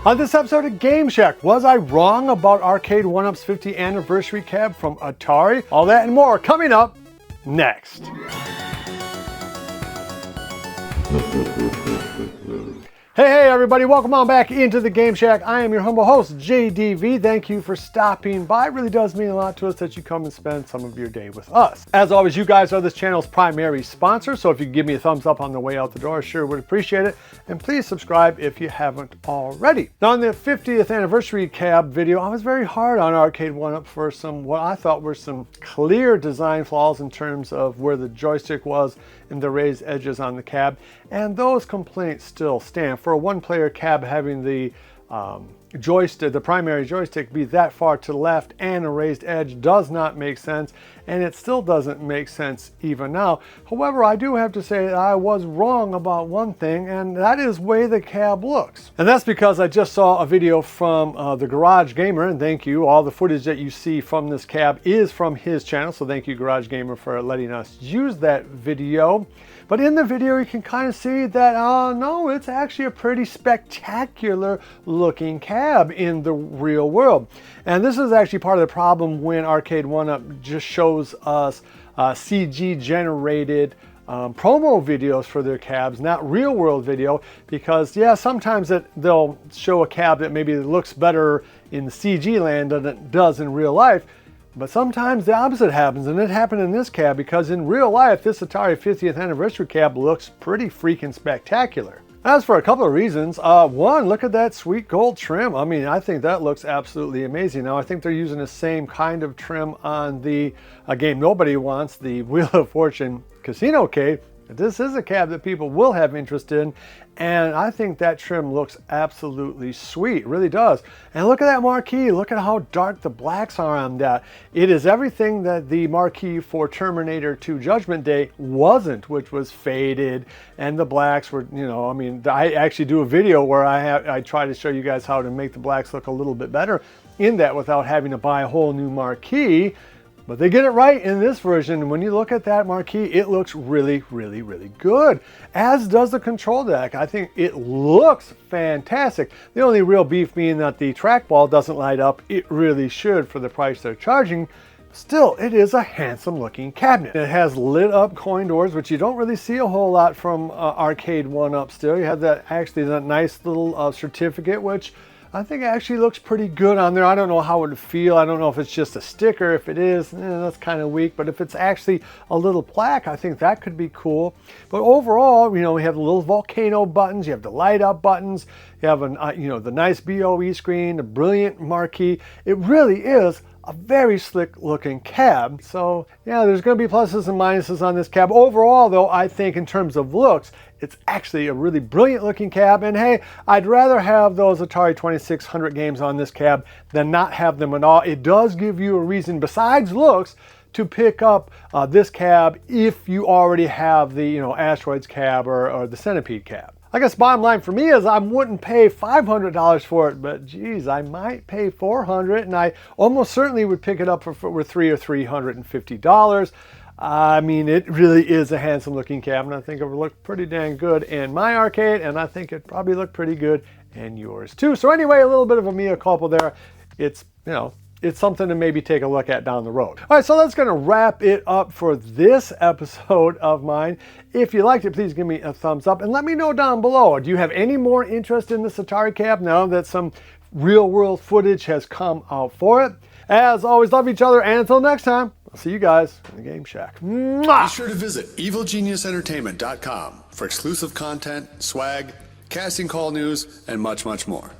On this episode of Game Shack, was I wrong about Arcade1up's 50th anniversary cab from Atari? All that and more coming up next. Hey everybody, welcome on back into the Game Shack. I am your humble host, JDV. Thank you for stopping by. It really does mean a lot to us that you come and spend some of your day with us. As always, you guys are this channel's primary sponsor, so if you could give me a thumbs up on the way out the door, I sure would appreciate it. And please subscribe if you haven't already. Now, in the 50th anniversary cab video, I was very hard on Arcade1up for some, what I thought were some clear design flaws in terms of where the joystick was and the raised edges on the cab, and those complaints still stand. For a one-player cab, having the joystick, the primary joystick, be that far to the left and a raised edge does not make sense, and it still doesn't make sense even now. However, I do have to say that I was wrong about one thing, and that is the way the cab looks. And that's because I just saw a video from the Garage Gamer, and thank you. All the footage that you see from this cab is from his channel, so thank you, Garage Gamer, for letting us use that video. But in the video, you can kind of see that, no, it's actually a pretty spectacular looking cab in the real world. And this is actually part of the problem when Arcade1up just shows us CG generated promo videos for their cabs, not real world video, because yeah, sometimes they'll show a cab that maybe looks better in the CG land than it does in real life. But sometimes the opposite happens, and it happened in this cab, because in real life, this Atari 50th anniversary cab looks pretty freaking spectacular. That's for a couple of reasons. One, look at that sweet gold trim. I mean, I think that looks absolutely amazing. Now, I think they're using the same kind of trim on the game nobody wants, the Wheel of Fortune Casino Cave. This is a cab that people will have interest in, and I think that trim looks absolutely sweet. It really does. And look at that marquee. Look at how dark the blacks are on that. It is everything that the marquee for Terminator 2 Judgment Day wasn't, which was faded, and the blacks were, you know, I mean, I actually do a video where I try to show you guys how to make the blacks look a little bit better in that without having to buy a whole new marquee. But they get it right in this version. When you look at that marquee, it looks really, really, really good. As does the control deck. I think it looks fantastic. The only real beef being that the trackball doesn't light up. It really should for the price they're charging. Still, it is a handsome looking cabinet. It has lit up coin doors, which you don't really see a whole lot from Arcade1up still. You have that nice little certificate, which I think it actually looks pretty good on there. I don't know how it would feel. I don't know if it's just a sticker. If it is, that's kind of weak. But if it's actually a little plaque, I think that could be cool. But overall, you know, we have the little volcano buttons. You have the light up buttons. You have the nice BOE screen, the brilliant marquee. It really is a very slick looking cab. So yeah, there's going to be pluses and minuses on this cab. Overall though, I think in terms of looks, it's actually a really brilliant looking cab. And hey, I'd rather have those Atari 2600 games on this cab than not have them at all. It does give you a reason besides looks to pick up this cab if you already have the Asteroids cab or the Centipede cab. I guess bottom line for me is I wouldn't pay $500 for it, but geez, I might pay $400, and I almost certainly would pick it up for $300 or $350. I mean, it really is a handsome looking cab, and I think it would look pretty dang good in my arcade, and I think it probably look pretty good in yours too. So anyway, a little bit of a mea culpa there. It's, it's something to maybe take a look at down the road. All right, so that's going to wrap it up for this episode of mine. If you liked it, please give me a thumbs up and let me know down below. Do you have any more interest in this Atari cab now that some real world footage has come out for it? As always, love each other, and until next time, I'll see you guys in the Game Shack. Mwah! Be sure to visit EvilGeniusEntertainment.com for exclusive content, swag, casting call news, and much, much more.